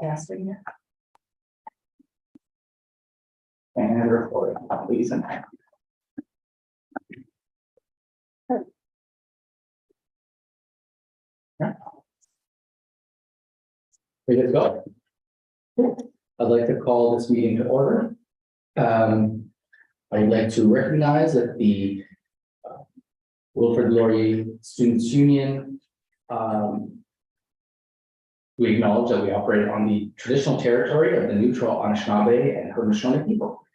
Casting. And recording, please. And ready to go. I'd like to call this meeting to order. I would like to recognize that the Wilfrid Laurier Students Union. We acknowledge that we operate on the traditional territory of the neutral Anishinaabe and Haudenosaunee people.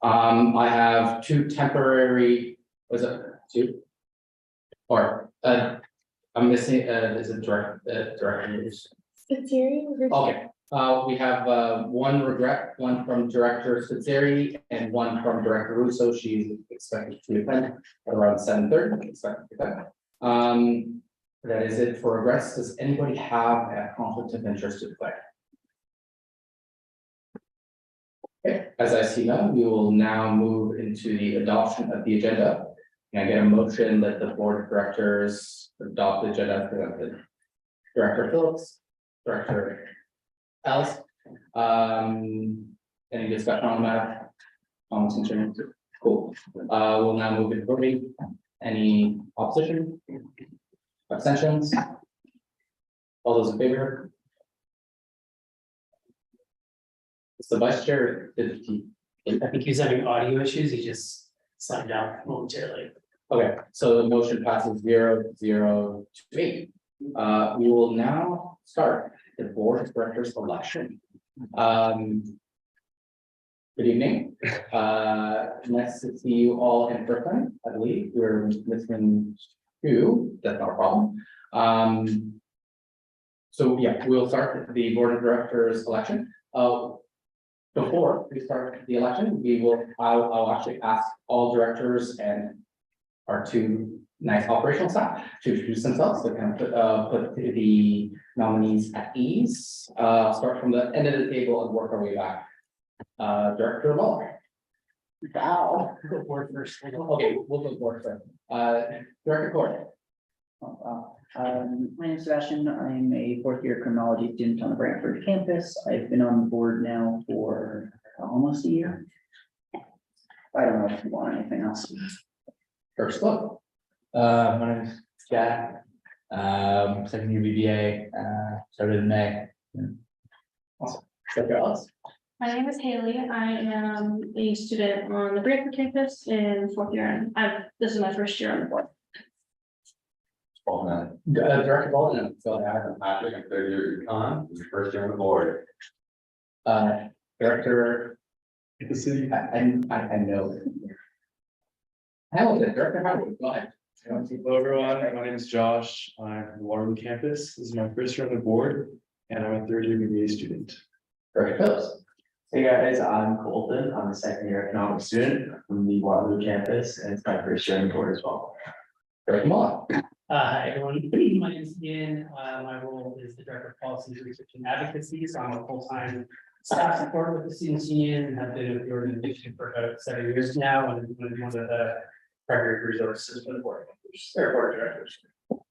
I have two temporary, was it two? Or I'm missing is it directors? Okay, we have one one from Director Spitzeri and one from Director Russo. She's expected to attend at around 7:30. Expected to attend. That is it for regrets. Does anybody have a conflict of interest to declare? Okay, as I see none, we will now move into the adoption of the agenda. Can I get a motion that the board of directors adopt the agenda as presented? Director Phillips, Director Alice. Any discussion on that? Comments, concerns? Cool. We'll now move into voting. Any opposition? Abstentions? All those in favor? It's the vice chair. Did he? I think he's having audio issues. He just signed out momentarily. Okay, so the motion passes 0-0 to 8. We will now start the board of directors election. Good evening. Nice to see you all in person. I believe we're missing two. That's not a problem. So yeah, we'll start the board of directors election. Before we start the election, I'll actually ask all directors and our two nice operational staff to introduce themselves. So kind of put the nominees at ease. Start from the end of the table and work our way back. Director Muller. Wow. Go forward first. Okay, we'll go forward first. Director Court. My name is Sebastian. I'm a fourth year criminology student on the Brantford campus. I've been on the board now for almost a year. I don't know if you want anything else. First look. My name is Jack. Second year BBA, started in May. Awesome. Director Alice. My name is Haley. I am a student on the Brantford campus in fourth year, and this is my first year on the board. Director Bolden. So I'm Patrick, I'm third year at UConn, this is first year on the board. Director. The city. I know. Hamilton, Director Hamilton, go ahead. Hello, everyone. My name is Josh. I'm from the Waterloo campus. This is my first year on the board, and I'm a third year BBA student. Director Phillips. Hey guys, I'm Colton. I'm a second year economics student from the Waterloo campus, and it's my first year on board as well. Director Muller. Hi, everyone. My name is Ian. My role is the Director of Policy Research and Advocacy. So I'm a full-time staff support with the Students Union and have been with the organization for about 7 years now, and one of the primary resources for the board. Board directors.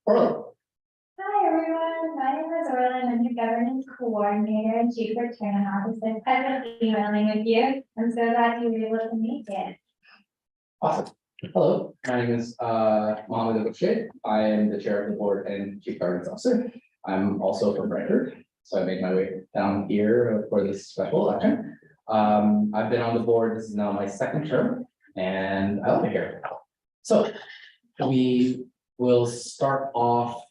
Orly. Hi, everyone. My name is Orlin. I'm the governance coordinator and chief return officer. I've been emailing with you. I'm so glad you were able to make it. Awesome. Hello, my name is Mohammed Aboushid. I am the chair of the board and chief governance officer. I'm also from Brantford, so I made my way down here for this special election. I've been on the board. This is now my second term, and I love it here. So we will start off.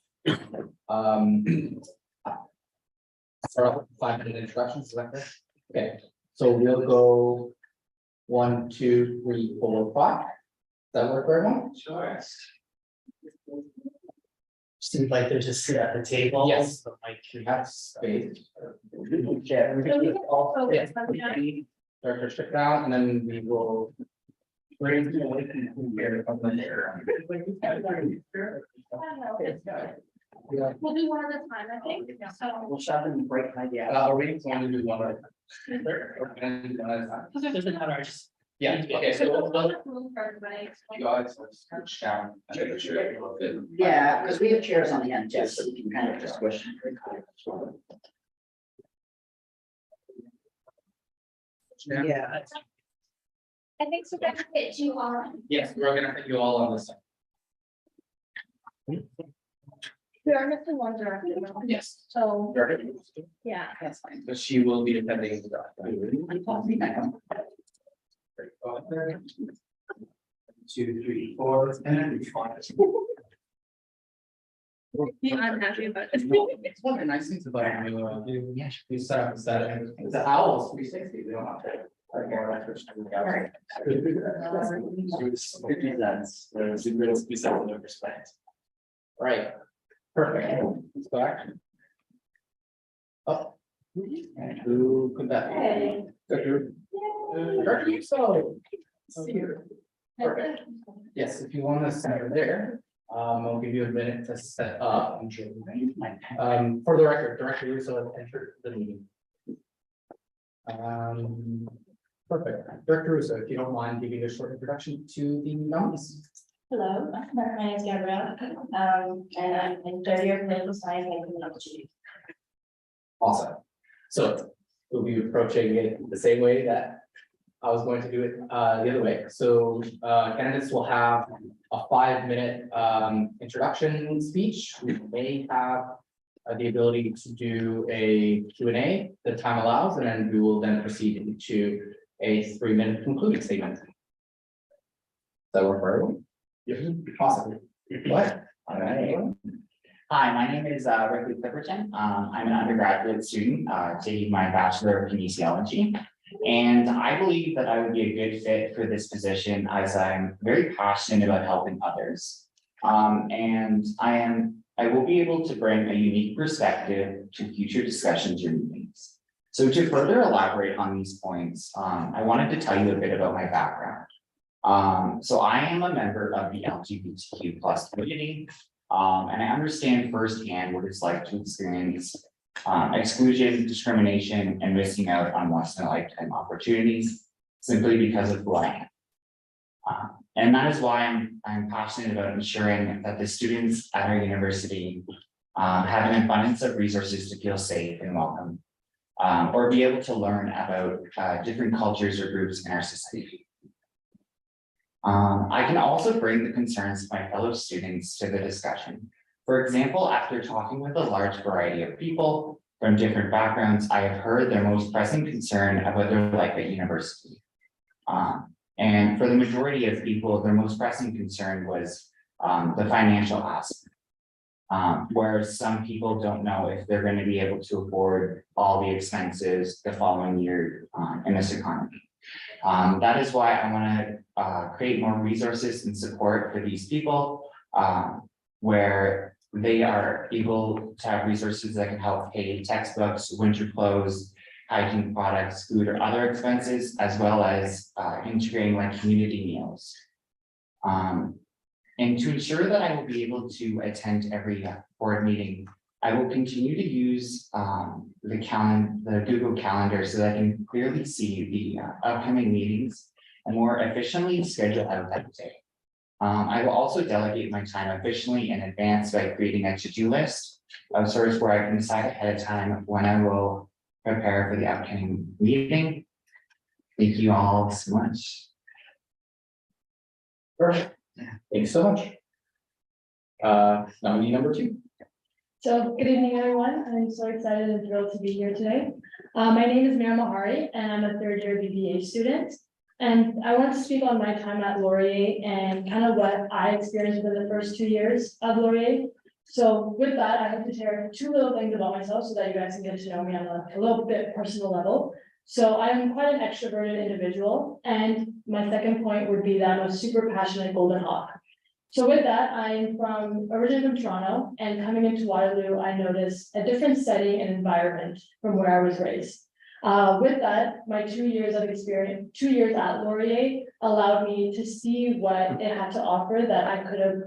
Start off with 5-minute introductions. Is that correct? Okay, so we'll go 1, 2, 3, 4, 5. Does that work for everyone? Sure. Seems like they're just sit at the table. Yes. The mic We have space. Yeah. Director stick down, and then we will. Bring you away from here from the air. We'll do one at a time, I think. So. We'll shove and break my idea. Are we going to do one at a time? Doesn't matter. I just. Yeah, okay, so we'll Room for everybody. guys, let's switch down. Yeah, because we have chairs on the end, Jeff, so we can kind of just squish. Yeah. I think so that fit you all. Yes, we're gonna put you all on this side. We are missing one director. though. Yes. So, Very yeah. That's fine. But she will be attending the document. 2, 3, 4, and then we find. I'm happy about it. It's one of the nice things about you set up instead of, the owls 360, they don't have to. Like, more electrician. Right, perfect. Let's go back. Oh. And who could that be? Hey. Director Russo. Perfect. Yes, if you want to center there, I'll give you a minute to set up. For the record, Director Russo has entered the meeting. Perfect. Director Russo, if you don't mind giving a short introduction to the nominees. Hello, my name is Gabrielle, and I'm in third year political science and criminology. Awesome. So we'll be approaching it the same way that I was going to do it the other way. So candidates will have a 5-minute introduction speech. We may have the ability to do a Q&A, the time allows, and then we will then proceed into a 3-minute concluding statement. Does that work for everyone? Yes. Awesome. What? All right. Hi, my name is Ricky Clipperton. I'm an undergraduate student taking my Bachelor of Kinesiology. And I believe that I would be a good fit for this position as I'm very passionate about helping others. And I will be able to bring a unique perspective to future discussions or meetings. So to further elaborate on these points, I wanted to tell you a bit about my background. So I am a member of the LGBTQ+ community, and I understand firsthand what it's like to experience exclusion, discrimination, and missing out on once in a lifetime opportunities simply because of who I am. And that is why I'm passionate about ensuring that the students at our university have an abundance of resources to feel safe and welcome, or be able to learn about different cultures or groups in our society. I can also bring the concerns of my fellow students to the discussion. For example, after talking with a large variety of people from different backgrounds, I have heard their most pressing concern about their life at university. And for the majority of people, their most pressing concern was the financial aspect. Whereas some people don't know if they're going to be able to afford all the expenses the following year in this economy. That is why I want to create more resources and support for these people, where they are able to have resources that can help pay textbooks, winter clothes, hygiene products, food, or other expenses, as well as integrating like community meals. And to ensure that I will be able to attend every board meeting, I will continue to use the Google Calendar so that I can clearly see the upcoming meetings and more efficiently schedule out that day. I will also delegate my time efficiently in advance by creating a to-do list of sorts where I can decide ahead of time when I will prepare for the upcoming meeting. Thank you all so much. Perfect. Thanks so much. Nominee number 2. So good evening, everyone. I'm so excited and thrilled to be here today. My name is Mira Mahari, and I'm a third year BBA student. And I want to speak on my time at Laurier and kind of what I experienced within the first 2 years of Laurier. So with that, I have to share 2 little things about myself so that you guys can get to know me on a little bit personal level. So I am quite an extroverted individual. And my second point would be that I'm a super passionate Golden Hawk. So with that, I'm originally from Toronto, and coming into Waterloo, I noticed a different setting and environment from where I was raised. With that, my 2 years of experience, 2 years at Laurier allowed me to see what it had to offer that I could have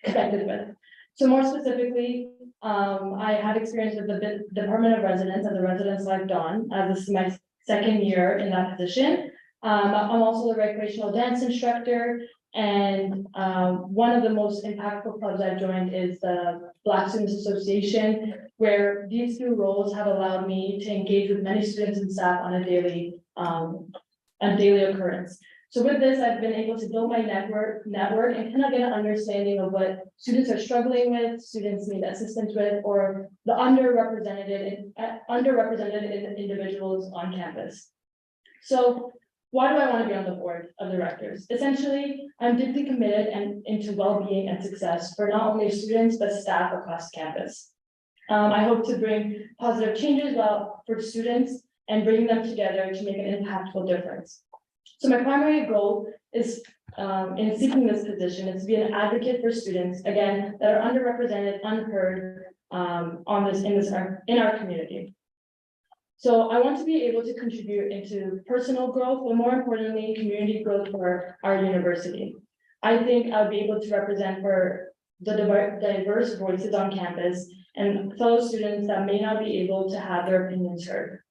connected with. So more specifically, I have experience with the Department of Residence and the Residence Life Dawn, as this is my second year in that position. I'm also the recreational dance instructor. And one of the most impactful clubs I've joined is the Black Students Association, where these 2 roles have allowed me to engage with many students and staff on a daily a daily occurrence. So with this, I've been able to build my network and kind of get an understanding of what students are struggling with, students need assistance with, or the underrepresented individuals on campus. So why do I want to be on the board of directors? Essentially, I'm deeply committed into well-being and success for not only students, but staff across campus. I hope to bring positive changes for students and bring them together to make an impactful difference. So my primary goal is in seeking this position is to be an advocate for students, again, that are underrepresented, unheard in our community. So I want to be able to contribute into personal growth, but more importantly, community growth for our university. I think I'll be able to represent for the diverse voices on campus and fellow students that may not be able to have their opinions heard.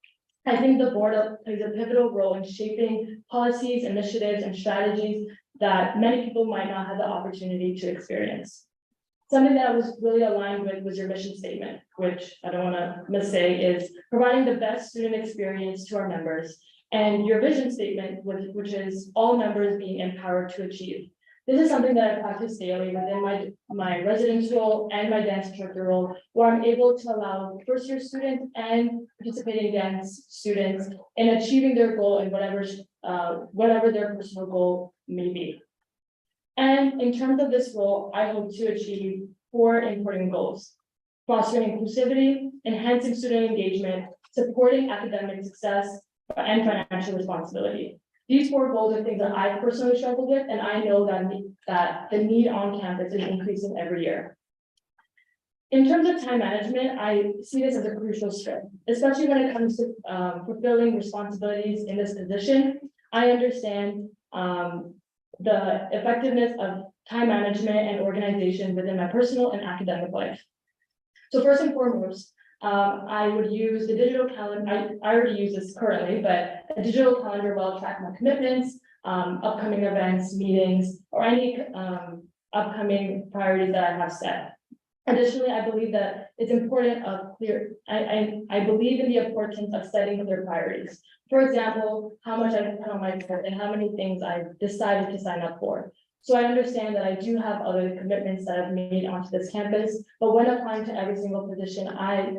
I think the board plays a pivotal role in shaping policies, initiatives, and strategies that many people might not have the opportunity to experience. Something that I was really aligned with was your mission statement, which I don't want to missay, is providing the best student experience to our members. And your vision statement, which is all members being empowered to achieve. This is something that I practice daily within my residence role and my dance instructor role, where I'm able to allow first-year students and participating dance students in achieving their goal in whatever their personal goal may be. And in terms of this role, I hope to achieve 4 important goals: fostering inclusivity, enhancing student engagement, supporting academic success, and financial responsibility. These 4 goals are things that I personally struggle with, and I know that the need on campus is increasing every year. In terms of time management, I see this as a crucial strength, especially when it comes to fulfilling responsibilities in this position. I understand the effectiveness of time management and organization within my personal and academic life. So first and foremost, I would use the digital calendar. I already use this currently, but a digital calendar will track my commitments, upcoming events, meetings, or any upcoming priorities that I have set. Additionally, I believe that it's important I believe in the importance of setting clear priorities. For example, how much I put on my plate and how many things I've decided to sign up for. So I understand that I do have other commitments that I've made onto this campus, but when applying to every single position, I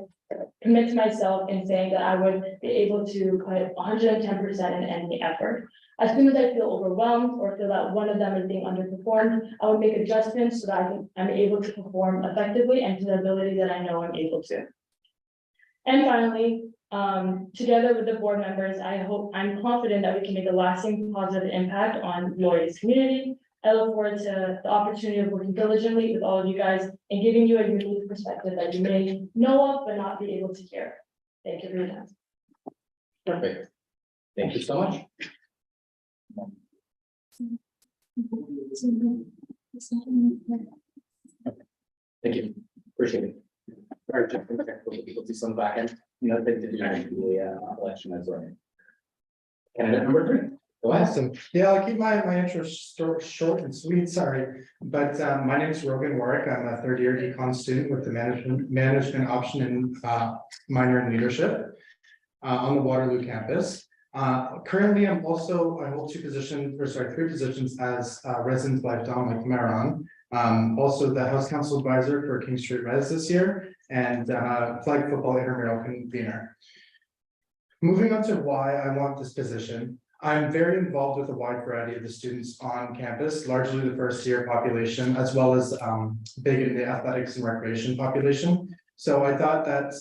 commit to myself in saying that I would be able to put 110% in any effort. As soon as I feel overwhelmed or feel that one of them is being underperformed, I would make adjustments so that I'm able to perform effectively and to the ability that I know I'm able to. And finally, together with the board members, I'm confident that we can make a lasting positive impact on Laurier's community. I look forward to the opportunity of working diligently with all of you guys and giving you a unique perspective that you may know of but not be able to hear. Thank you for your time. Perfect. Thank you so much. Thank you. Appreciate it. Sorry, Jeff, from technical difficulties on the back end. Another thing to do the election as well. Candidate number 3. Go ahead. Awesome. Yeah, I'll keep my intro short and sweet, sorry. But my name is Rogan Warwick. I'm a 3rd-year econ student with the management option and minor in leadership on the Waterloo campus. Currently, I hold 3 positions as resident life Dominic Maron. Also the House Council Advisor for King Street Res this year and flag football intramural convener. Moving on to why I want this position. I'm very involved with a wide variety of the students on campus, largely the 1st-year population, as well as big in the athletics and recreation population. So I thought that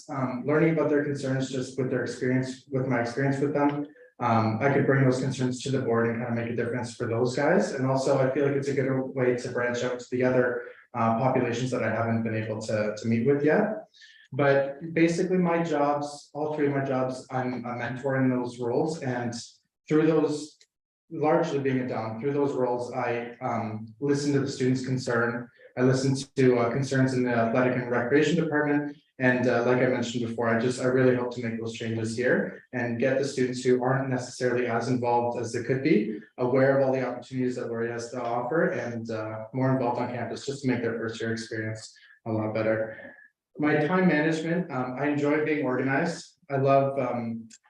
learning about their concerns just with my experience with them, I could bring those concerns to the board and kind of make a difference for those guys. And also I feel like it's a good way to branch out to the other populations that I haven't been able to meet with yet. But basically my jobs, all 3 of my jobs, I'm a mentor in those roles, and through those, largely being a Dom, through those roles, I listen to the students' concern. I listen to concerns in the athletic and recreation department. And like I mentioned before, I really hope to make those changes here and get the students who aren't necessarily as involved as they could be aware of all the opportunities that Laurier has to offer and more involved on campus just to make their 1st-year experience a lot better. My time management, I enjoy being organized. I love,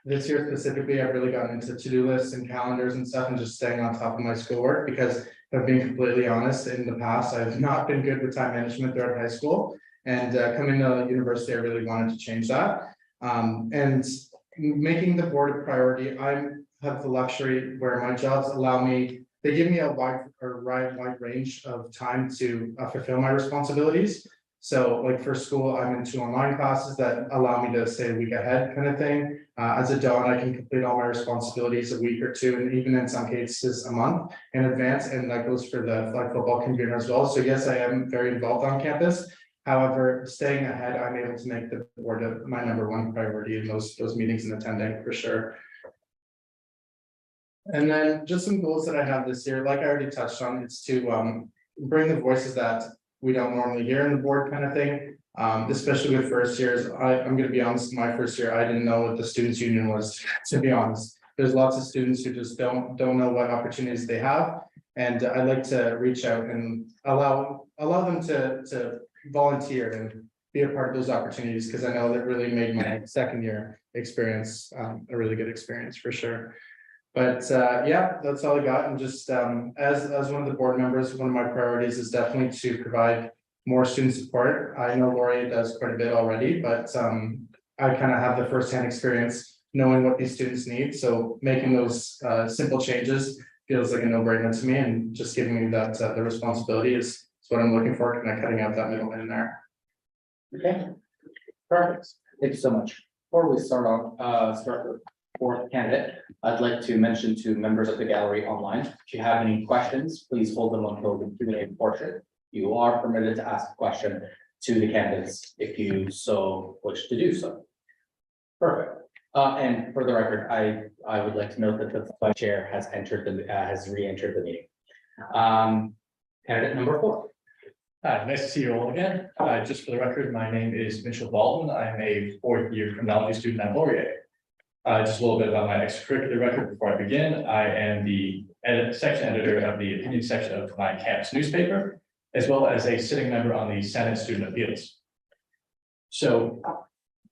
this year specifically, I've really gotten into to-do lists and calendars and stuff and just staying on top of my schoolwork because if I'm being completely honest, in the past, I've not been good with time management throughout high school. And coming to university, I really wanted to change that. And making the board a priority, I have the luxury where my jobs allow me, they give me a wide range of time to fulfill my responsibilities. So like for school, I'm in 2 online classes that allow me to stay a week ahead kind of thing. As a don, I can complete all my responsibilities a week or 2, and even in some cases a month in advance. And that goes for the flag football convener as well. So yes, I am very involved on campus. However, staying ahead, I'm able to make the board my #1 priority in those meetings and attending for sure. And then just some goals that I have this year, like I already touched on, it's to bring the voices that we don't normally hear in the board kind of thing. Especially with first years, I'm gonna be honest, my first year, I didn't know what the students union was, to be honest. There's lots of students who just don't know what opportunities they have. And I'd like to reach out and allow them to volunteer and be a part of those opportunities, because I know that really made my second year experience a really good experience for sure. But yeah, that's all I got. And just as one of the board members, one of my priorities is definitely to provide more student support. I know Lori does quite a bit already, but I kind of have the firsthand experience knowing what these students need. So making those simple changes feels like a no-brainer to me, and just giving me that the responsibility is what I'm looking for, kind of cutting out that middleman in there. Okay, perfect. Thank you so much. Before we start the 4th candidate, I'd like to mention to members of the gallery online, if you have any questions, please hold them until the Q&A portion. You are permitted to ask a question to the candidates if you so wish to do so. Perfect. And for the record, I would like to note that the vice chair has re-entered the meeting. Candidate number 4. Hi, nice to see you all again. Just for the record, my name is Mitchell Baldwin. I'm a 4th year criminology student at Laurier. Just a little bit about my extracurricular record before I begin. I am the section editor of the opinion section of my campus newspaper, as well as a sitting member on the Senate Student Appeals. So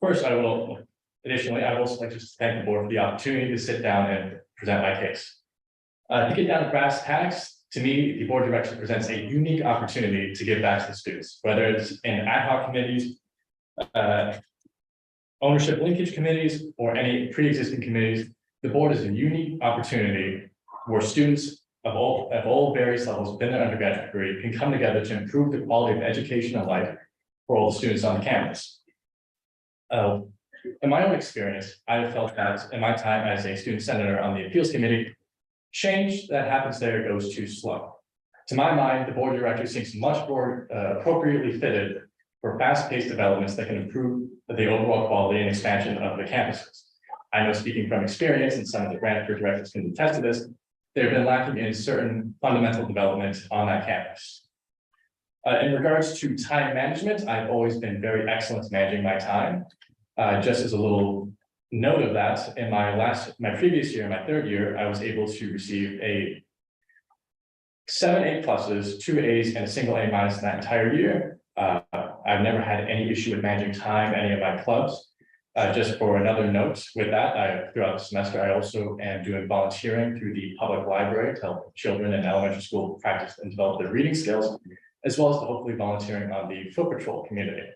first, I would also like to thank the board for the opportunity to sit down and present my case. To get down to brass tacks, to me, the board of directors presents a unique opportunity to give back to the students, whether it's in ad hoc committees, ownership linkage committees, or any pre-existing committees. The board is a unique opportunity where students of all various levels within their undergraduate degree can come together to improve the quality of education and life for all the students on the campus. In my own experience, I have felt that in my time as a student senator on the appeals committee, change that happens there goes too slow. To my mind, the board of directors seems much more appropriately fitted for fast-paced developments that can improve the overall quality and expansion of the campuses. I know, speaking from experience, and some of the Brantford directors can attest to this, they've been lacking in certain fundamental development on that campus. In regards to time management, I've always been very excellent managing my time. Just as a little note of that, in my previous year, my 3rd year, I was able to receive 7 A+, 2 A's, and a single A- in that entire year. I've never had any issue with managing time, any of my clubs. Just for another note with that, throughout the semester, I also am doing volunteering through the public library to help children in elementary school practice and develop their reading skills, as well as hopefully volunteering on the foot patrol community.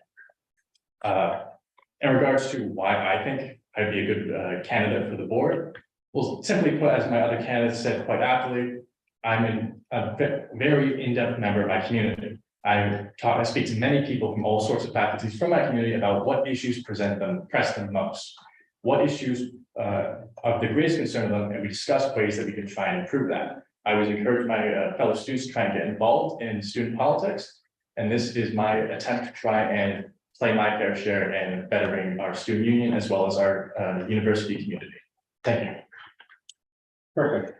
In regards to why I think I'd be a good candidate for the board, well, simply put, as my other candidates said quite aptly, I'm a very in-depth member of my community. I speak to many people from all sorts of faculties from my community about what issues press them most, what issues of the greatest concern to them, and we discuss ways that we can try and improve that. I always encourage my fellow students to try and get involved in student politics, and this is my attempt to try and play my fair share in bettering our student union as well as our university community. Thank you. Perfect.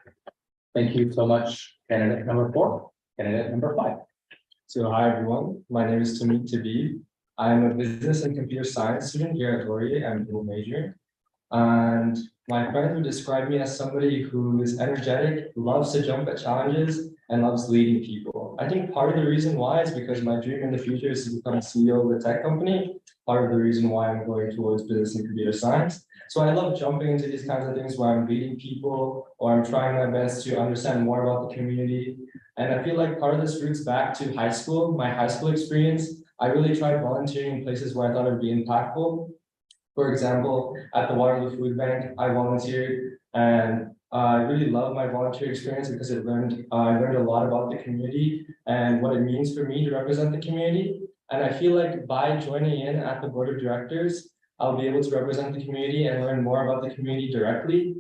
Thank you so much, candidate number 4. Candidate number 5. So hi everyone, my name is Tamik Tabi. I'm a business and computer science student here at Laurier. I'm a dual major. And my friends would describe me as somebody who is energetic, loves to jump at challenges, and loves leading people. I think part of the reason why is because my dream in the future is to become CEO of a tech company. part of the reason why I'm going towards business and computer science. So I love jumping into these kinds of things where I'm meeting people or I'm trying my best to understand more about the community. And I feel like part of this roots back to high school, my high school experience. I really tried volunteering in places where I thought it would be impactful. For example, at the Waterloo Food Bank, I volunteered, and I really love my volunteer experience because I learned a lot about the community and what it means for me to represent the community. And I feel like by joining in at the board of directors, I'll be able to represent the community and learn more about the community directly.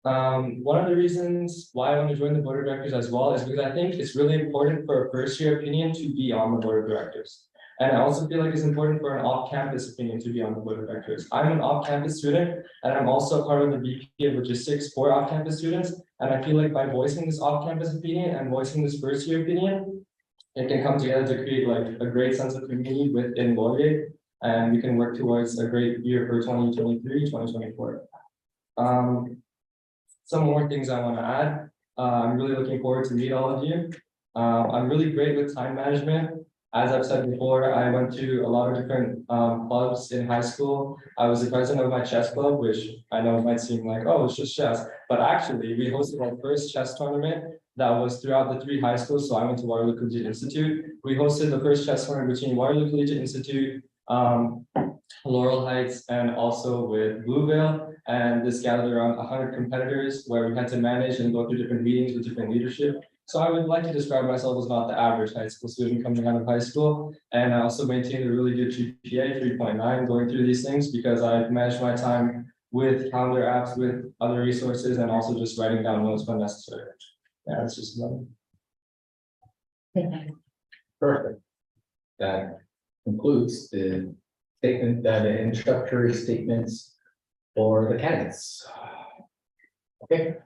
One of the reasons why I want to join the board of directors as well is because I think it's really important for a first year opinion to be on the board of directors. And I also feel like it's important for an off-campus opinion to be on the board of directors. I'm an off-campus student, and I'm also part of the VP of logistics for off-campus students. And I feel like by voicing this off-campus opinion and voicing this first year opinion, it can come together to create like a great sense of community within Laurier, and we can work towards a great year for 2023, 2024. Some more things I want to add. I'm really looking forward to meet all of you. I'm really great with time management. As I've said before, I went to a lot of different clubs in high school. I was the president of my chess club, which I know might seem like, oh, it's just chess. But actually, we hosted our first chess tournament that was throughout the 3 high schools. So I went to Waterloo Collegiate Institute. We hosted the first chess tournament between Waterloo Collegiate Institute, Laurel Heights, and also with Blueville. And this gathered around 100 competitors where we had to manage and go through different meetings with different leadership. So I would like to describe myself as not the average high school student coming out of high school. And I also maintained a really good GPA, 3.9, going through these things because I managed my time with calendar apps, with other resources, and also just writing down notes when necessary. Yeah, that's just another. Perfect. That concludes the statement, the introductory statements for the candidates. Okay.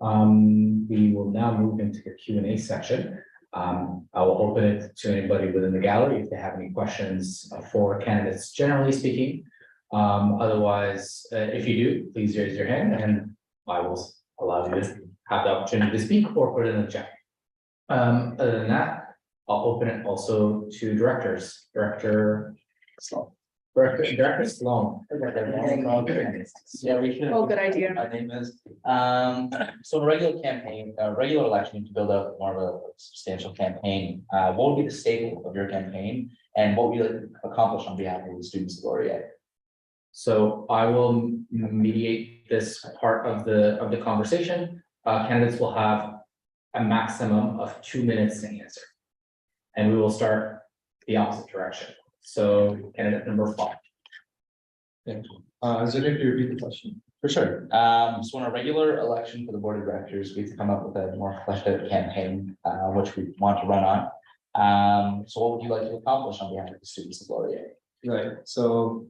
We will now move into the Q&A section. I will open it to anybody within the gallery if they have any questions for candidates, generally speaking. Otherwise, if you do, please raise your hand and I will allow you to have the opportunity to speak or put it in the chat. Other than that, I'll open it also to directors. Director Sloan. Director Sloan. Yeah, we should. Oh, good idea. My name is, so a regular campaign, a regular election to build up more of a substantial campaign. What would be the staple of your campaign and what would you like to accomplish on behalf of the students of Laurier? So I will mediate this part of the conversation. Candidates will have a maximum of 2 minutes to answer. And we will start the opposite direction. So candidate number 5. Thank you. Is it if you repeat the question? For sure. So in a regular election for the board of directors, we have to come up with a more fleshed out campaign, which we want to run on. So what would you like to accomplish on behalf of the students of Laurier? Right, so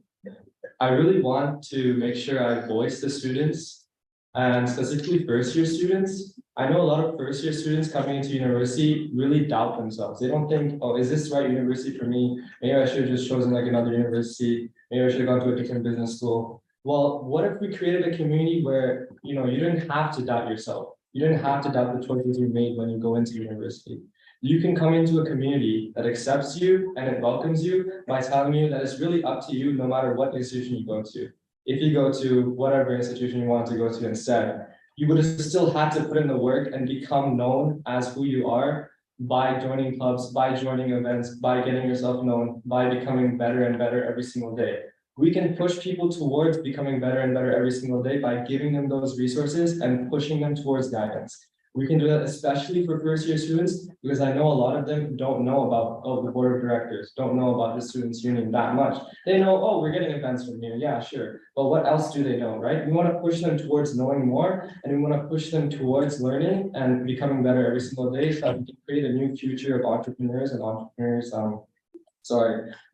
I really want to make sure I voice the students and specifically first year students. I know a lot of first year students coming into university really doubt themselves. They don't think, oh, is this the right university for me? Maybe I should have just chosen like another university. Maybe I should have gone to a different business school. Well, what if we created a community where, you know, you didn't have to doubt yourself. You didn't have to doubt the choices you made when you go into university. You can come into a community that accepts you and it welcomes you by telling you that it's really up to you no matter what institution you go to. If you go to whatever institution you want to go to instead, you would have still had to put in the work and become known as who you are by joining clubs, by joining events, by getting yourself known, by becoming better and better every single day. We can push people towards becoming better and better every single day by giving them those resources and pushing them towards guidance. We can do that especially for first year students, because I know a lot of them don't know about, oh, the board of directors, don't know about the students union that much. They know, oh, we're getting events from here. Yeah, sure. But what else do they know, right? We want to push them towards knowing more, and we want to push them towards learning and becoming better every single day so that we can create a new future of entrepreneurs and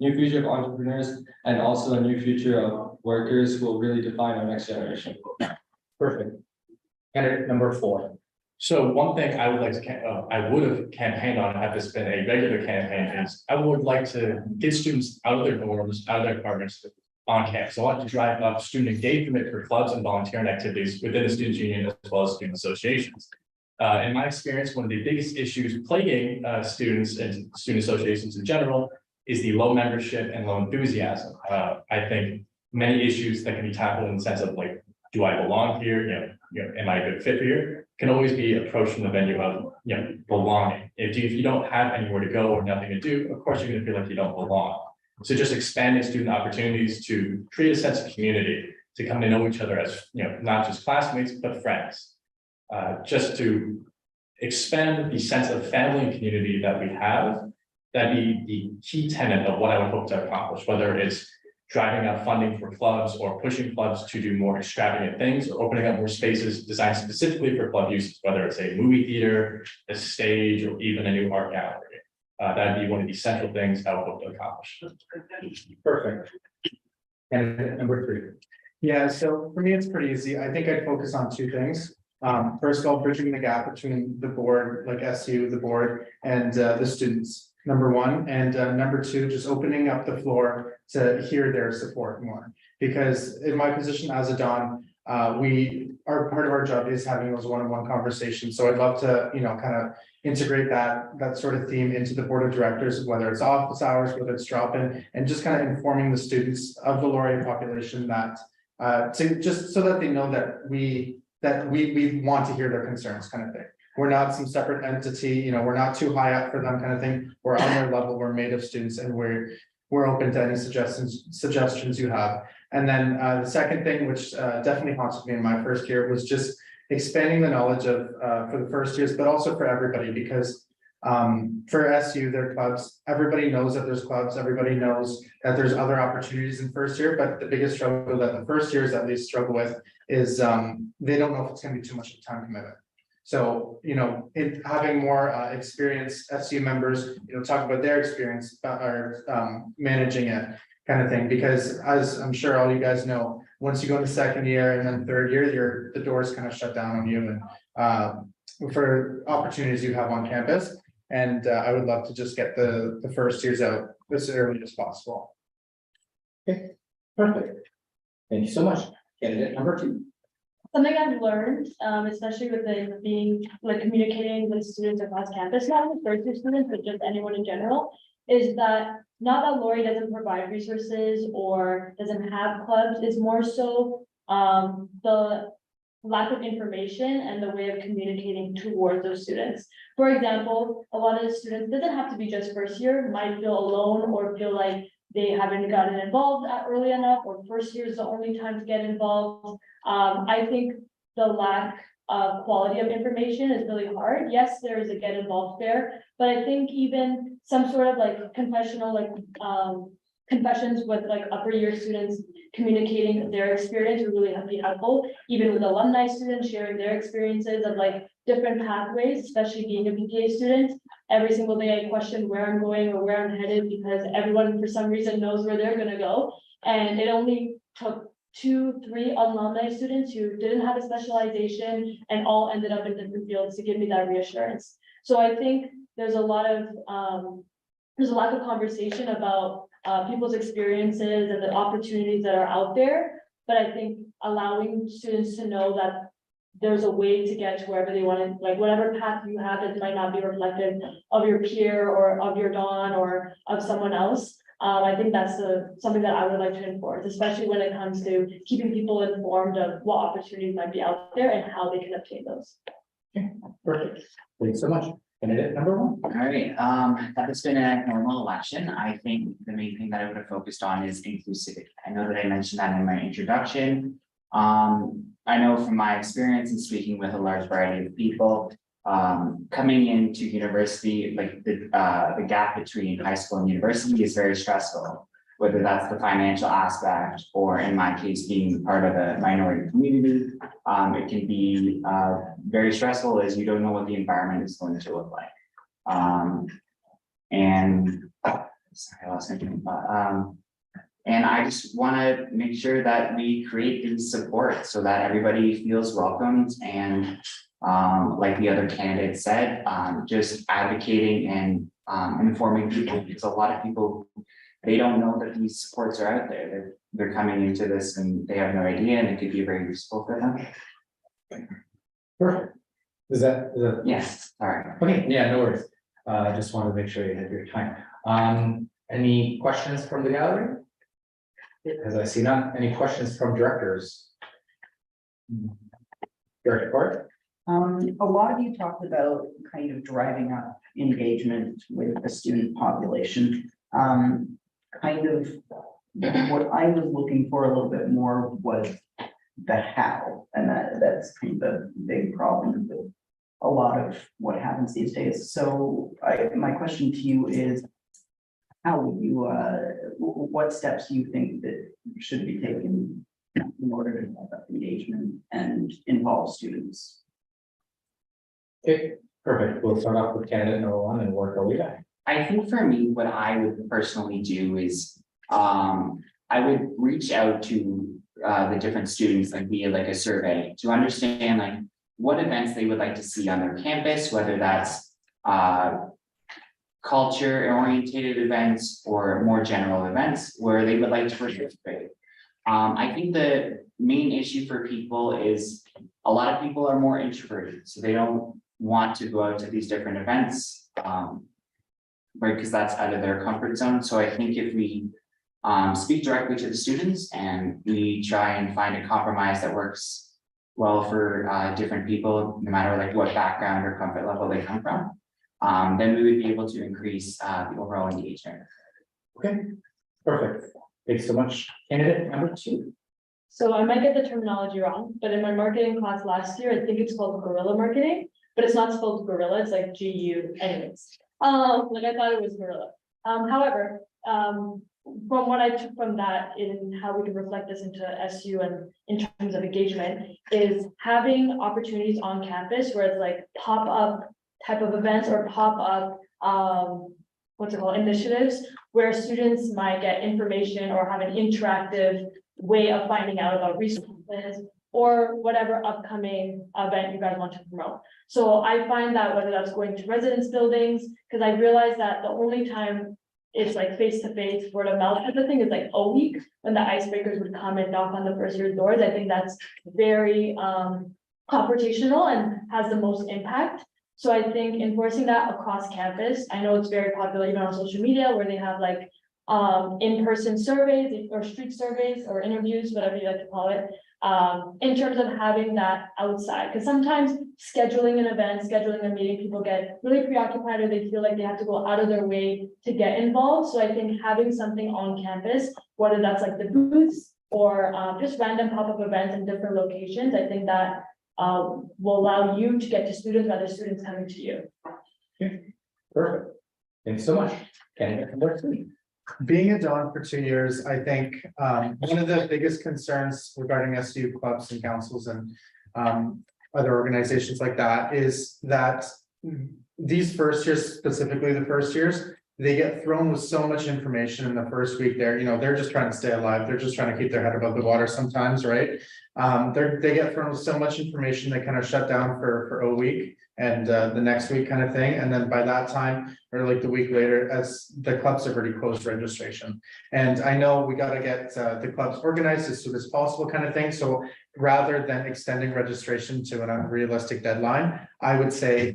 new future of entrepreneurs and also a new future of workers who will really define our next generation. Perfect. Candidate number 4. So one thing I would like to, I would have campaigned on had this been a regular campaign is I would like to get students out of their dorms, out of their apartments on campus. I want to drive up student engagement for clubs and volunteering activities within the students union as well as student associations. In my experience, one of the biggest issues plaguing students and student associations in general is the low membership and low enthusiasm. I think many issues that can be tackled in the sense of like, do I belong here? Am I a good fit here? Can always be approached from the venue of, belonging. If you don't have anywhere to go or nothing to do, of course, you're gonna feel like you don't belong. So just expanding student opportunities to create a sense of community, to come to know each other as, not just classmates, but friends. Just to expand the sense of family and community that we have, that'd be the key tenet of what I would hope to accomplish, whether it's driving up funding for clubs or pushing clubs to do more extravagant things or opening up more spaces designed specifically for club uses, whether it's a movie theater, a stage, or even a new art gallery. That'd be one of the central things I would hope to accomplish. Perfect. And number 3. Yeah, so for me, it's pretty easy. I think I'd focus on 2 things. First of all, bridging the gap between the board, like SU, the board, and the students, number 1. And number 2, just opening up the floor to hear their support more. Because in my position as a Don, part of our job is having those one-on-one conversations. So I'd love to, kind of integrate that sort of theme into the board of directors, whether it's office hours, whether it's drop-in, and just kind of informing the students of the Laurier population that just so that they know that we want to hear their concerns, kind of thing. We're not some separate entity, we're not too high up for them, kind of thing. We're on their level, we're made of students, and we're open to any suggestions you have. And then the second thing, which definitely haunted me in my first year, was just expanding the knowledge of for the first years, but also for everybody, because for SU, their clubs, everybody knows that there's clubs, everybody knows that there's other opportunities in first year, but the biggest struggle that the first years at least struggle with is they don't know if it's going to be too much of a time commitment. So, having more experienced SU members, talk about their experience or managing it, kind of thing, because as I'm sure all you guys know, once you go into second year and then third year, the doors kind of shut down on you and for opportunities you have on campus. And I would love to just get the first years out as early as possible. Okay, perfect. Thank you so much. Candidate number 2. Something I've learned, especially with being like communicating with students across campus, not only first year students, but just anyone in general, is that not that Laurier doesn't provide resources or doesn't have clubs, it's more so the lack of information and the way of communicating towards those students. For example, a lot of the students, doesn't have to be just first year, might feel alone or feel like they haven't gotten involved early enough, or first year is the only time to get involved. I think the lack of quality of information is really hard. Yes, there is a get involved there, but I think even some sort of like confessions with like upper year students communicating their experience would really be helpful. Even with alumni students sharing their experiences of like different pathways, especially being a BPA student. Every single day I question where I'm going or where I'm headed, because everyone for some reason knows where they're gonna go. And it only took 2-3 alumni students who didn't have a specialization and all ended up in different fields to give me that reassurance. So I think there's a lot of there's a lack of conversation about people's experiences and the opportunities that are out there. But I think allowing students to know that there's a way to get to wherever they want to, like whatever path you have that might not be reflective of your peer or of your Don or of someone else. I think that's something that I would like to enforce, especially when it comes to keeping people informed of what opportunities might be out there and how they can obtain those. Okay, perfect. Thanks so much. Candidate number 1. All right, that has been a normal election. I think the main thing that I would have focused on is inclusivity. I know that I mentioned that in my introduction. I know from my experience in speaking with a large variety of people, coming into university, like the gap between high school and university is very stressful, whether that's the financial aspect or in my case, being part of a minority community. It can be very stressful as you don't know what the environment is going to look like. Sorry, I lost my train of thought. And I just want to make sure that we create these supports so that everybody feels welcomed and like the other candidate said, just advocating and informing people, because a lot of people, they don't know that these supports are out there. They're coming into this and they have no idea, and it could be very useful for them. Perfect. Is that? Yes, all right. Okay, yeah, no worries. I just wanted to make sure you had your time. Any questions from the gallery? As I see none, any questions from directors? Director Court? A lot of you talked about kind of driving up engagement with the student population. Kind of what I was looking for a little bit more was the how, and that's kind of a big problem with a lot of what happens these days. So my question to you is, how would you, what steps do you think that should be taken in order to have that engagement and involve students? Okay, perfect. We'll start off with candidate number one and work our way back. I think for me, what I would personally do is, I would reach out to the different students, like via like a survey, to understand like what events they would like to see on their campus, whether that's culture oriented events or more general events where they would like to participate. I think the main issue for people is a lot of people are more introverted, so they don't want to go out to these different events. Right, because that's out of their comfort zone. So I think if we speak directly to the students and we try and find a compromise that works well for different people, no matter like what background or comfort level they come from, then we would be able to increase the overall engagement. Okay, perfect. Thanks so much. Candidate number two. So I might get the terminology wrong, but in my marketing class last year, I think it's called guerrilla marketing, but it's not spelled gorilla, it's like GU anyways. Like I thought it was gorilla. However, from what I took from that in how we can reflect this into SU and in terms of engagement is having opportunities on campus where it's like pop-up type of events or pop-up, initiatives where students might get information or have an interactive way of finding out about resources or whatever upcoming event you guys want to promote. So I find that whether that's going to residence buildings, because I realized that the only time it's like face-to-face word of mouth type of thing is like a week when the icebreakers would come and knock on the first year's doors. I think that's very confrontational and has the most impact. So I think enforcing that across campus, I know it's very popular even on social media where they have like in-person surveys or street surveys or interviews, whatever you like to call it, in terms of having that outside, because sometimes scheduling an event, scheduling a meeting, people get really preoccupied or they feel like they have to go out of their way to get involved. So I think having something on campus, whether that's like the booths or just random pop-up events in different locations, I think that will allow you to get to students rather students coming to you. Okay, perfect. Thanks so much. Candidate number three. Being a Don for 2 years, I think one of the biggest concerns regarding SU clubs and councils and other organizations like that is that these first years, specifically the first years, they get thrown with so much information in the first week there, you know, they're just trying to stay alive. They're just trying to keep their head above the water sometimes, right? They get thrown with so much information, they kind of shut down for a week and the next week kind of thing. And then by that time, or like the week later, as the clubs have already closed registration. And I know we got to get the clubs organized as soon as possible kind of thing. So rather than extending registration to an unrealistic deadline, I would say,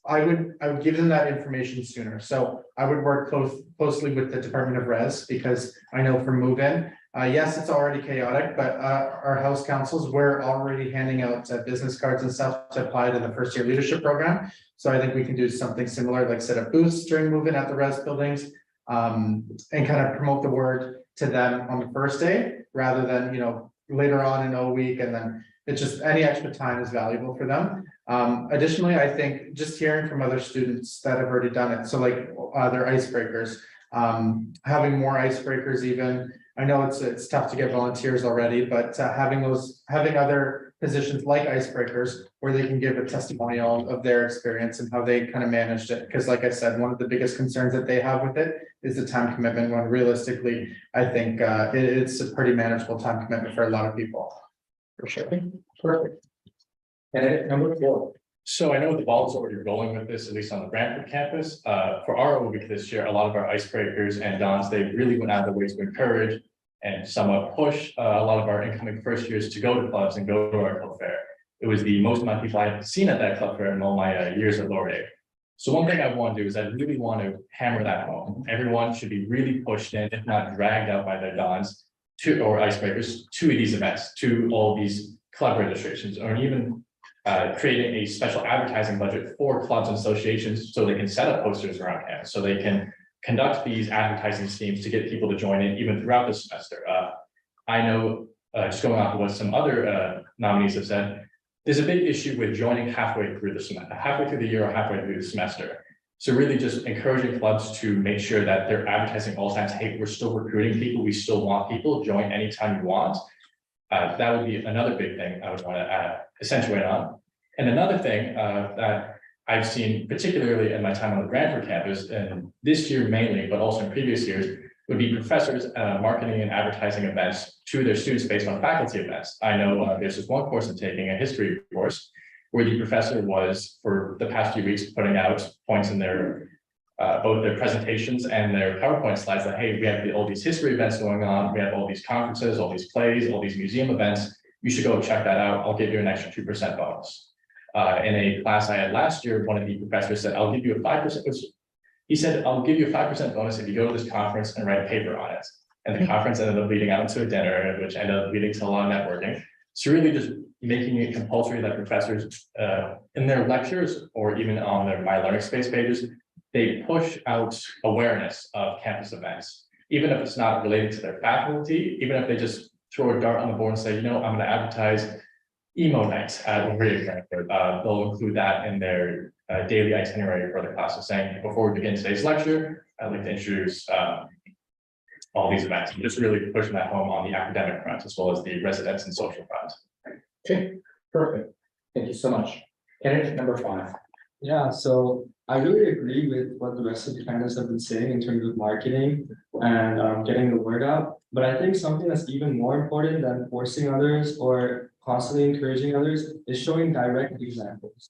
I would give them that information sooner. So I would work closely with the Department of Res because I know for move-in, yes, it's already chaotic, but our house councils, we're already handing out business cards and stuff to apply to the first year leadership program. So I think we can do something similar, like set up booths during move-in at the res buildings and kind of promote the word to them on the first day rather than, you know, later on in a week. And then it's just any extra time is valuable for them. Additionally, I think just hearing from other students that have already done it. So like their icebreakers, having more icebreakers even. I know it's tough to get volunteers already, but having other positions like icebreakers where they can give a testimonial of their experience and how they kind of managed it. Because like I said, one of the biggest concerns that they have with it is the time commitment, when realistically, I think it's a pretty manageable time commitment for a lot of people. For sure. Perfect. Candidate number four. So I know the ball's already rolling with this, at least on the Brantford campus. For our week this year, a lot of our icebreakers and dons, they really went out of their way to encourage and somewhat push a lot of our incoming first years to go to clubs and go to our club fair. It was the most amount of people I've seen at that club fair in all my years at Laurier. So one thing I want to do is I really want to hammer that home. Everyone should be really pushed in, if not dragged out by their dons to, or icebreakers, to these events, to all these club registrations, or even creating a special advertising budget for clubs and associations so they can set up posters around campus, so they can conduct these advertising schemes to get people to join in even throughout the semester. I know, just going off of what some other nominees have said, there's a big issue with joining halfway through the semester, halfway through the year or halfway through the semester. So really just encouraging clubs to make sure that they're advertising all times, hey, we're still recruiting people, we still want people, join anytime you want. That would be another big thing I would want to accentuate on. And another thing that I've seen, particularly in my time on the Brantford campus, and this year mainly, but also in previous years, would be professors marketing and advertising events to their students based on faculty events. I know there's this one course I'm taking, a history course, where the professor was, for the past few weeks, putting out points in their both their presentations and their PowerPoint slides that, hey, we have all these history events going on, we have all these conferences, all these plays, all these museum events, you should go check that out, I'll give you an extra 2% bonus. In a class I had last year, one of the professors said, I'll give you a 5%, he said, I'll give you a 5% bonus if you go to this conference and write a paper on it. And the conference ended up leading out into a dinner, which ended up leading to a lot of networking. So really just making it compulsory that professors in their lectures or even on their My Learning Space pages, they push out awareness of campus events, even if it's not related to their faculty, even if they just throw a dart on the board and say, you know, I'm going to advertise emo night at Laurier Brantford. They'll include that in their daily itinerary for the class. So saying, before we begin today's lecture, I'd like to introduce all these events, and just really pushing that home on the academic front as well as the residence and social front. Okay, perfect. Thank you so much. Candidate number 5. Yeah, so I really agree with what the rest of the candidates have been saying in terms of marketing and getting the word out. But I think something that's even more important than forcing others or constantly encouraging others is showing direct examples.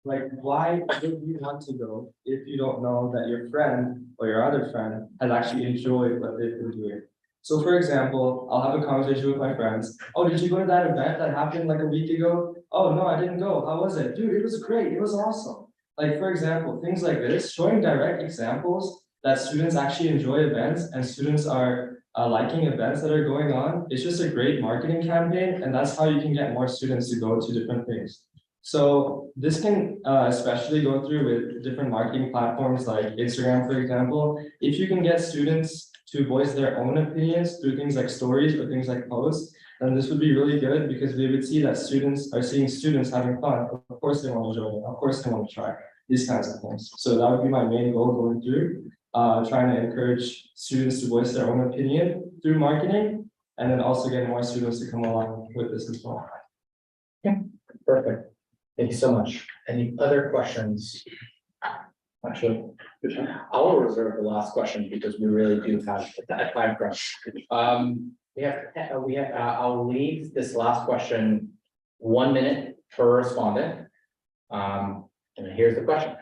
Like, why would you want to go if you don't know that your friend or your other friend has actually enjoyed what they've been doing? So for example, I'll have a conversation with my friends. Oh, did you go to that event that happened like a week ago? Oh, no, I didn't go. How was it? Dude, it was great. It was awesome. Like, for example, things like this, showing direct examples that students actually enjoy events and students are liking events that are going on. It's just a great marketing campaign, and that's how you can get more students to go to different things. So this can especially go through with different marketing platforms like Instagram, for example. If you can get students to voice their own opinions through things like stories or things like posts, then this would be really good because we would see that students are seeing students having fun. Of course they want to join in, of course they want to try these kinds of things. So that would be my main goal going through, trying to encourage students to voice their own opinion through marketing, and then also get more students to come along with this as well. Okay, perfect. Thank you so much. Any other questions? Actually, I'll reserve the last question because we really do have a time crunch. I'll leave this last question 1 minute per respondent. And here's the question.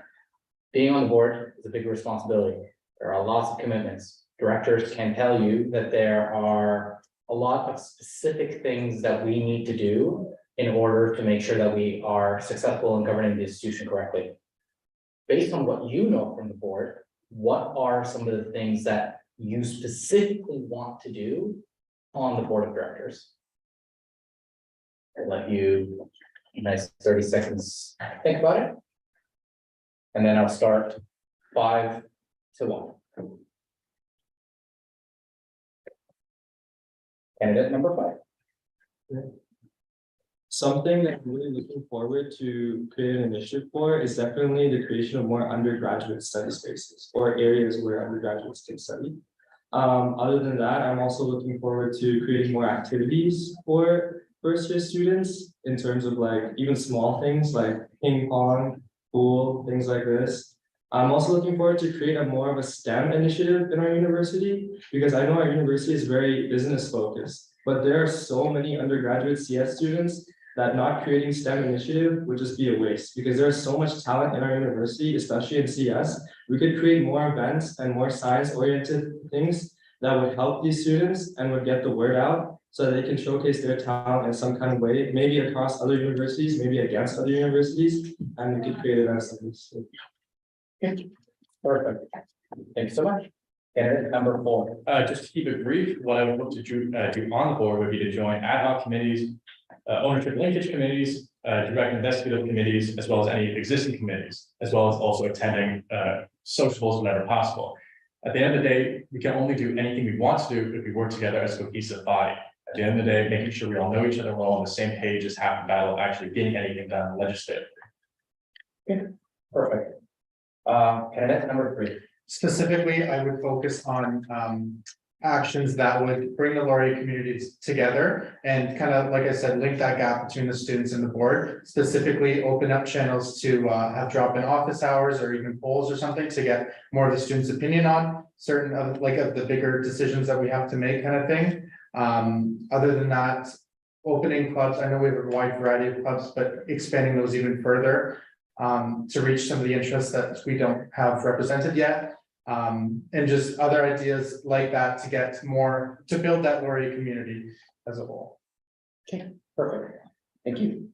Being on the board is a big responsibility. There are lots of commitments. Directors can tell you that there are a lot of specific things that we need to do in order to make sure that we are successful in governing the institution correctly. Based on what you know from the board, what are some of the things that you specifically want to do on the board of directors? I'll let you a nice 30 seconds think about it. And then I'll start 5 to 1. Candidate number 5. Something that I'm really looking forward to create an initiative for is definitely the creation of more undergraduate study spaces or areas where undergraduates can study. Other than that, I'm also looking forward to creating more activities for first-year students in terms of like even small things like ping pong, pool, things like this. I'm also looking forward to create a more of a STEM initiative in our university because I know our university is very business focused, but there are so many undergraduate CS students that not creating STEM initiative would just be a waste because there's so much talent in our university, especially in CS. We could create more events and more science-oriented things that would help these students and would get the word out so that they can showcase their talent in some kind of way, maybe across other universities, maybe against other universities, and we could create events like this. Perfect. Thank you so much. Candidate number 4. Just to keep it brief, what I would look to do on the board would be to join ad hoc committees, ownership linkage committees, direct investigative committees, as well as any existing committees, as well as also attending socials whenever possible. At the end of the day, we can only do anything we want to do if we work together as a cohesive body. At the end of the day, making sure we all know each other, we're all on the same page is half the battle of actually getting anything done legislatively. Perfect. Candidate number 3. Specifically, I would focus on actions that would bring the Laurier communities together and kind of, like I said, link that gap between the students and the board. Specifically, open up channels to have drop-in office hours or even polls or something to get more of the students' opinion on certain of the bigger decisions that we have to make, kind of thing. Other than that, opening clubs, I know we have a wide variety of clubs, but expanding those even further to reach some of the interests that we don't have represented yet. And just other ideas like that to get more, to build that Laurier community as a whole. Okay, perfect. Thank you.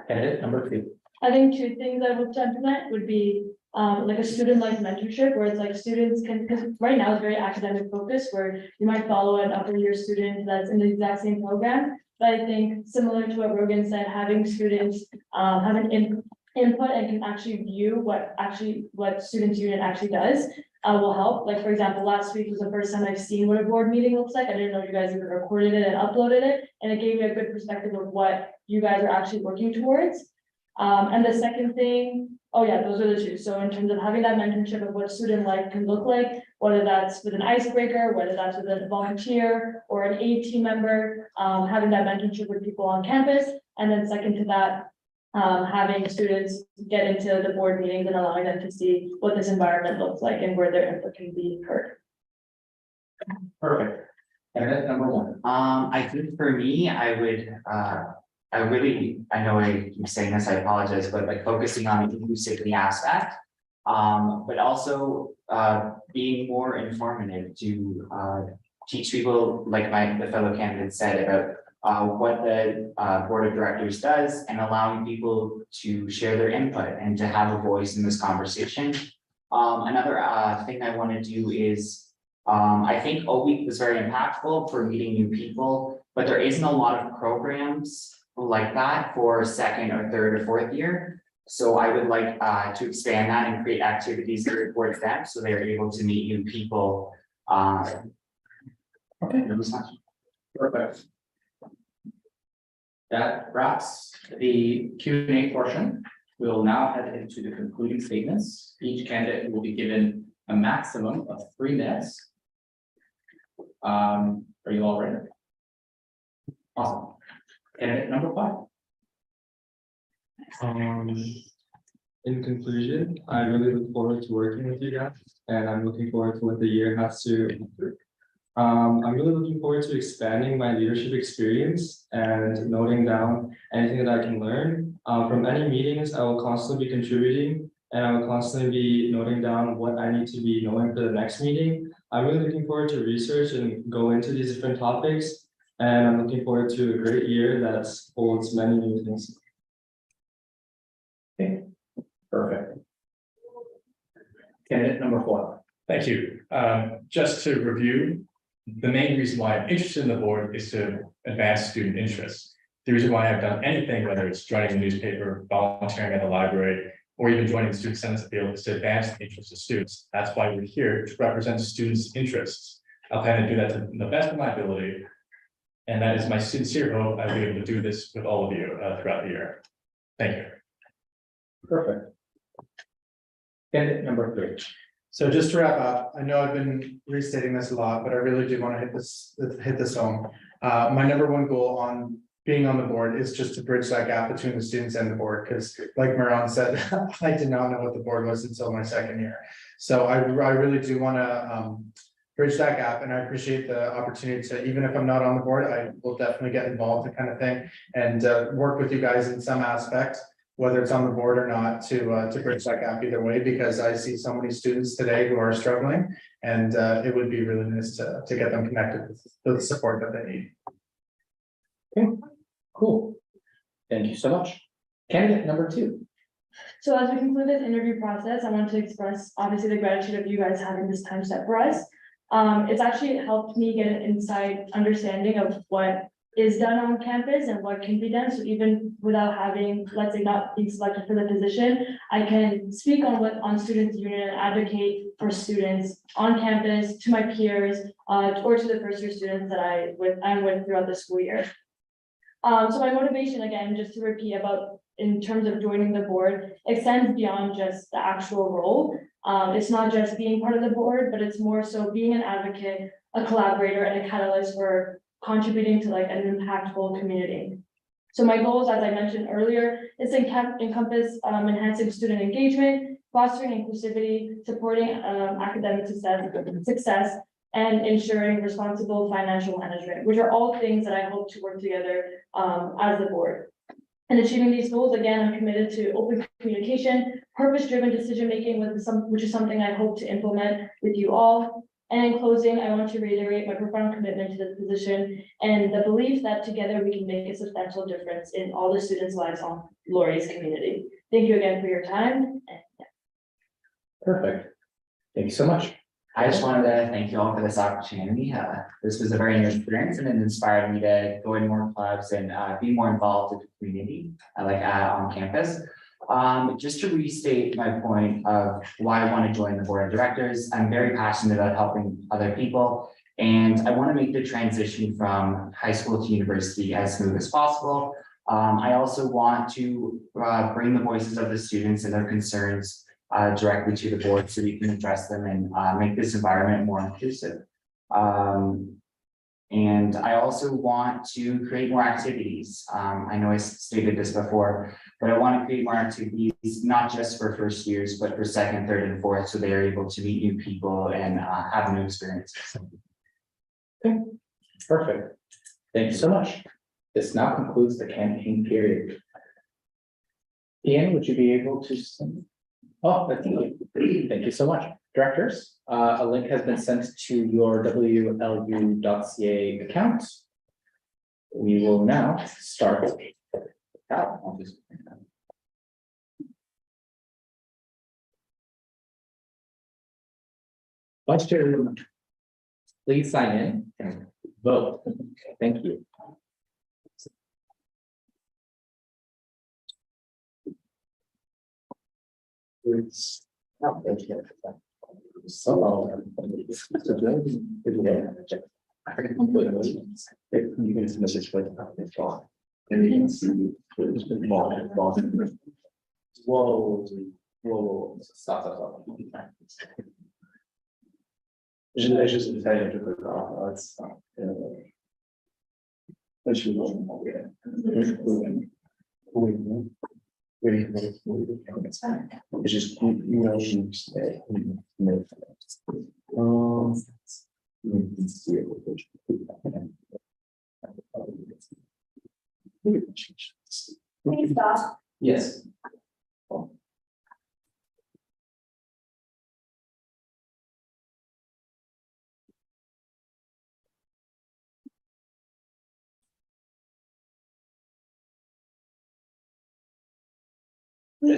Candidate number 2. I think 2 things I would implement would be like a student-like mentorship where it's like students can, because right now it's very academic focused where you might follow an upper year student that's in the exact same program. But I think similar to what Rogan said, having students have an input and can actually view what students union actually does will help. Like, for example, last week was the first time I've seen what a board meeting looks like. I didn't know you guys even recorded it and uploaded it, and it gave me a good perspective of what you guys are actually working towards. And the second thing, oh yeah, those are the 2. So in terms of having that mentorship of what student life can look like, whether that's with an icebreaker, whether that's with a volunteer or an aid team member, having that mentorship with people on campus. And then second to that, having students get into the board meetings and allowing them to see what this environment looks like and where their input can be heard. Perfect. Candidate number 1. I think for me, I would, I know I keep saying this, I apologize, but like focusing on the inclusivity aspect. But also, being more informative to, teach people, like the fellow candidate said about what the board of directors does and allowing people to share their input and to have a voice in this conversation. Another thing I want to do is, I think O Week was very impactful for meeting new people, but there isn't a lot of programs like that for 2nd or 3rd or 4th year. So I would like to expand that and create activities geared towards them so they're able to meet new people. Okay, perfect. That wraps the Q&A portion. We will now head into the concluding statements. Each candidate will be given a maximum of 3 minutes. Are you all ready? Awesome. Candidate number 5. In conclusion, I really look forward to working with you guys, and I'm looking forward to what the year has to offer. I'm really looking forward to expanding my leadership experience and noting down anything that I can learn. From any meetings, I will constantly be contributing, and I will constantly be noting down what I need to be knowing for the next meeting. I'm really looking forward to research and go into these different topics, and I'm looking forward to a great year that holds many new things. Okay, perfect. Candidate number 4. Thank you. Just to review, the main reason why I'm interested in the board is to advance student interests. The reason why I've done anything, whether it's joining the newspaper, volunteering at the library, or even joining the Student Senate Field, is to advance the interests of students. That's why we're here, to represent students' interests. I'll plan to do that to the best of my ability. And that is my sincere hope I'll be able to do this with all of you throughout the year. Thank you. Perfect. Candidate number 3. So just to wrap up, I know I've been restating this a lot, but I really do want to hit this home. My number 1 goal on being on the board is just to bridge that gap between the students and the board, because like Maron said, I did not know what the board was until my 2nd year. So I really do want to bridge that gap, and I appreciate the opportunity to, even if I'm not on the board, I will definitely get involved in kind of thing and work with you guys in some aspect, whether it's on the board or not, to bridge that gap either way, because I see so many students today who are struggling, and it would be really nice to get them connected with the support that they need. Okay, cool. Thank you so much. Candidate number 2. So as we conclude this interview process, I want to express obviously the gratitude of you guys having this time set for us. It's actually helped me get an inside understanding of what is done on campus and what can be done. So even without having, let's say, not being selected for the position, I can speak on Students Union and advocate for students on campus, to my peers, or to the first year students that I'm with throughout the school year. So my motivation, again, just to repeat about in terms of joining the board, extends beyond just the actual role. It's not just being part of the board, but it's more so being an advocate, a collaborator, and a catalyst for contributing to like an impactful community. So my goals, as I mentioned earlier, is to encompass enhancing student engagement, fostering inclusivity, supporting academic success, and ensuring responsible financial management, which are all things that I hope to work together as the board. And achieving these goals, again, I'm committed to open communication, purpose-driven decision-making, which is something I hope to implement with you all. And in closing, I want to reiterate my profound commitment to this position and the belief that together we can make a substantial difference in all the students' lives on Laurie's community. Thank you again for your time. Perfect. Thank you so much. I just wanted to thank you all for this opportunity. This was a very new experience and it inspired me to go in more clubs and be more involved in the community, on campus. Just to restate my point of why I want to join the board of directors, I'm very passionate about helping other people. And I want to make the transition from high school to university as smooth as possible. I also want to bring the voices of the students and their concerns directly to the board so we can address them and make this environment more inclusive. And I also want to create more activities. I know I stated this before, but I want to create more activities, not just for first years, but for second, third, and fourth, so they are able to meet new people and have new experiences. Okay, perfect. Thank you so much. This now concludes the campaign period. Ian, would you be able to send? Oh, thank you. Thank you so much. Directors, a link has been sent to your WLU.ca account. We will now start. Vice Chair, please sign in and vote. Thank you. It's not thank you. So, you can message like it's gone. And you can see it's been gone. Whoa, stop. I just decided to put it off. It's it's just Please stop. Yes.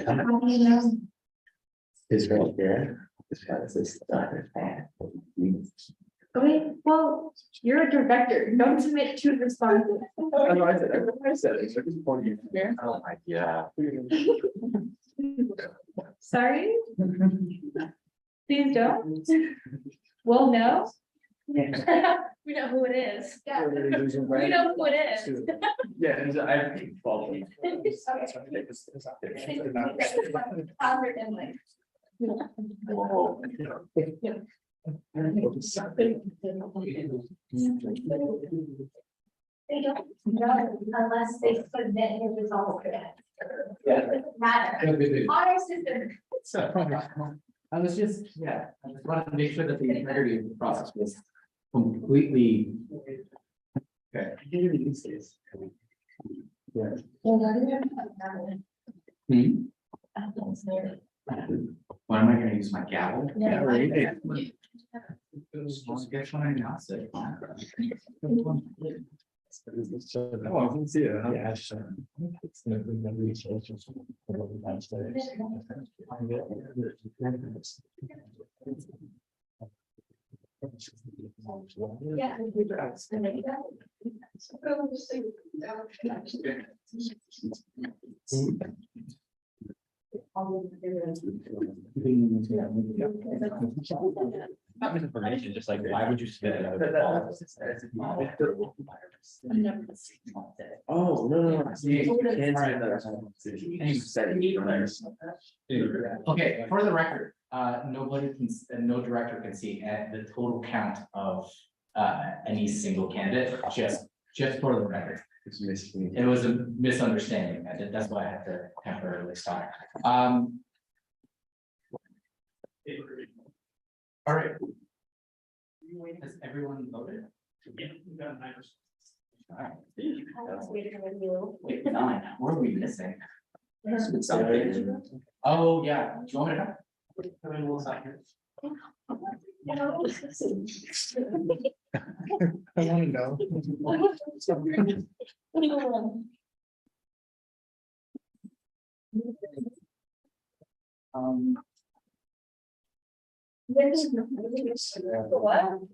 How do you know? Is right there. This Okay, well, you're a director, don't submit to responses. I said it. Oh, yeah. Sorry? Please don't. Well, no. We know who it is. Yeah. We know who it is. Yeah, I think faulty. They don't know unless they submit the results. Yeah. It doesn't matter. Our system. I was just, I just wanted to make sure that the integrity of the process was completely. Okay. These days. Yeah. When am I gonna use my gavel? Yeah, right. Just get what I announced it. Oh, I can see it. Yeah, sure. Yeah. Not misinformation, just like, why would you submit it? Oh, no. Okay, for the record, nobody can, no director can see the total count of any single candidate, just for the record. It was a misunderstanding, that's why I had to temporarily stop. All right. Has everyone voted? Yeah, we got 9%. All right. Wait, 9, what are we missing? Oh, yeah, do you want me to? Come in, we'll sign here. I wanna know. What?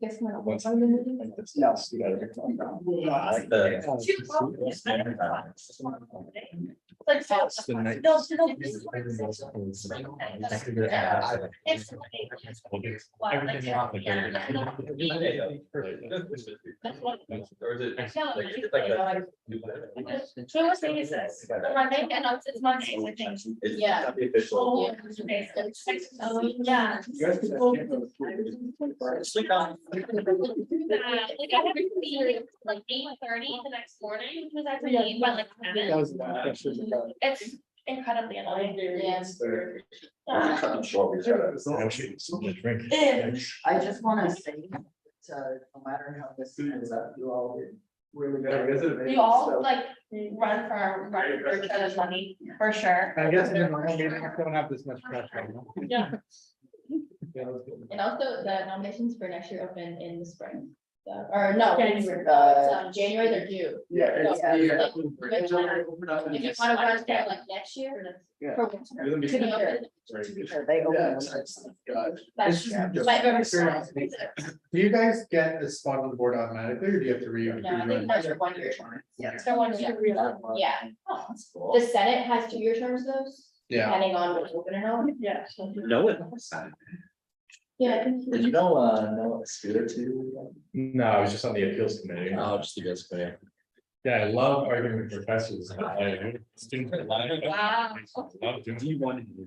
Guess not. Like, no, So what day is this? Monday, and it's Monday, I think. Yeah. Not the official. Yeah. Like I have to be like 8:30 the next morning, because I have to leave by like 7. It's incredibly annoying. Yes. I'm sure we I just wanna say, no matter how this ends up, you all did really good. You all like run for each other's money, for sure. I guess, you know, I mean, I don't have this much pressure. You know? Yeah. Yeah, let's go. And also the nominations for next year open in the spring. Or no, January. it's January, they're due. Yeah. So, it's- yeah. like, if you wanna run there like next year. Yeah. for winter, Let me to be see. open. To be fair, they open. Yeah. That's It's true. just- Might very soon. Do you guys get a spot on the board automatically, or do you have to No, I think that's your 1 year term. Yeah. It's their 1 year. Yeah. Oh, that's cool. The Senate has 2 year terms though, Yeah. depending on what's open or not. Yeah. No, it. Yeah, I think. Did you know a Scooter too? No, I was just on the appeals committee. Oh, just you guys, yeah. Yeah, I love arguing with professors. Students are lying. Wow. Love doing- Do you want to?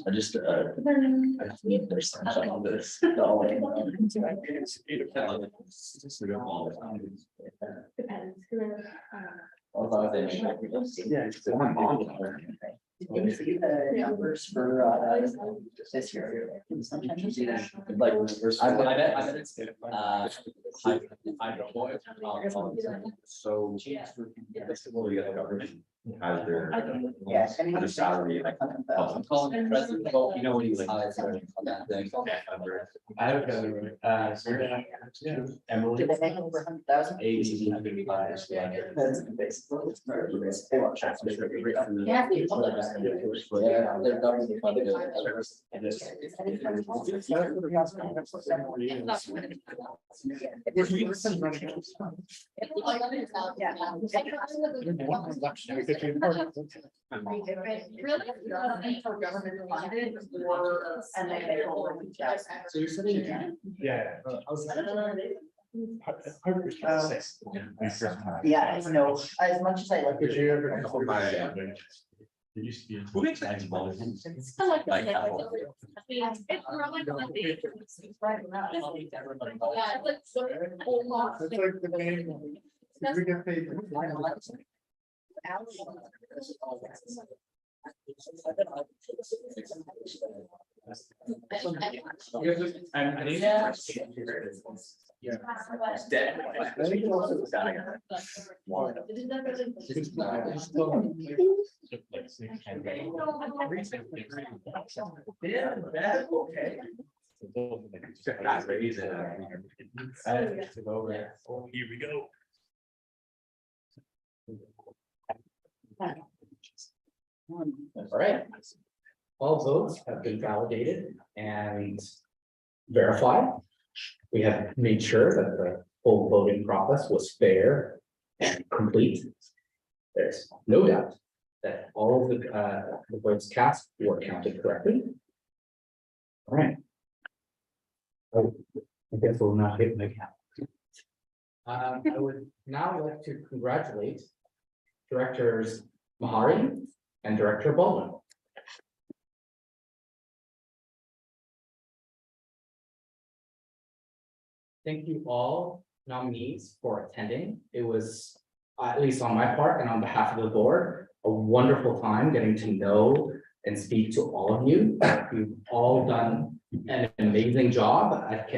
I just, there's something on this. No, Depends. Yeah. Can you see the numbers for this year? Like, I bet it's, I don't know. So. That's the way you get government. Has their. Yeah. The salary, like. I'm calling it president, well, you know what he was. I have a, Emily. Did they make over 100,000? 85. That's basically. Yeah, they publish. Yeah, they're government funded. Really? For government funded or, and then they hold. So you're saying, yeah. Yeah, I know, as much as I like. Could you ever? It used to be. Who makes that involved? It's kind of like. Like the- Apple. It's really funny. Yeah, it's like so old law. That's like the main. We get paid. I think. Yeah. Here we go. All right. All votes have been validated and verified. We have made sure that the whole voting process was fair and complete. There's no doubt that all of the votes cast were counted correctly. All right. Oh, I guess we'll not hit the count. I would now like to congratulate Directors Mahari and Director Baldwin. Thank you all nominees for attending. It was, at least on my part and on behalf of the board, a wonderful time getting to know and speak to all of you. You've all done an amazing job at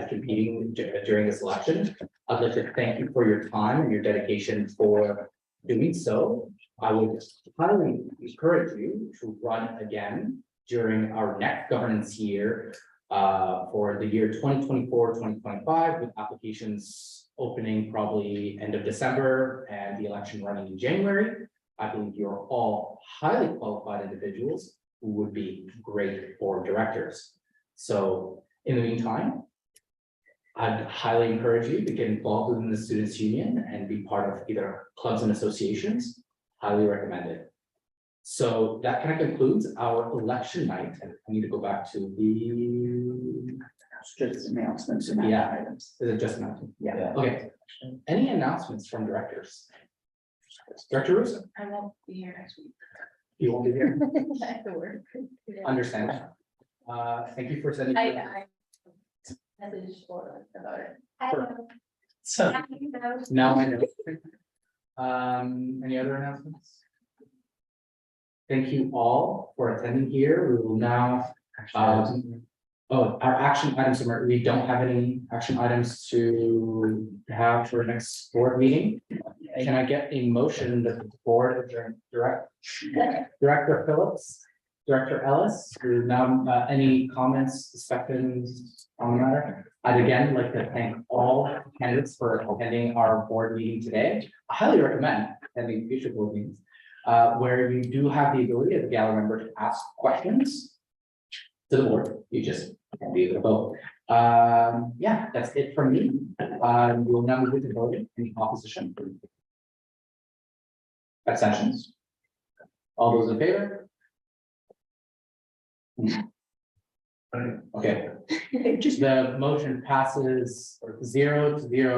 competing during this election. I'd like to thank you for your time and your dedication for doing so. I would highly encourage you to run again during our next governance year for the year 2024-2025, with applications opening probably end of December and the election running in January. I believe you're all highly qualified individuals who would be great board directors. So in the meantime, I'd highly encourage you to get involved within the Students' Union and be part of either clubs and associations. Highly recommended. So that kind of concludes our election night. I need to go back to the. Just announcements and Yeah. items. Is it just an announcement? Yeah. Okay. Any announcements from directors? Director Russo, I won't be here next week. you won't be here. I have to work. Understand. Thank you for sending. I messaged Laura about it. I Sure. know. So I know. now I know. Any other announcements? Thank you all for attending here. We will now, oh, our action items, we don't have any action items to have for next board meeting. Can I get a motion that the board adjourn, Director Phillips, Director Ellis, who now, any comments, discussions on the matter? I'd again like to thank all candidates for attending our board meeting today. I highly recommend attending future board meetings, where you do have the ability as a gala member to ask questions to the board. You just can't be able to vote. Yeah, that's it from me. We'll now move into voting. Any opposition? Abstentions? All those in favor? Okay, the motion passes 0-0.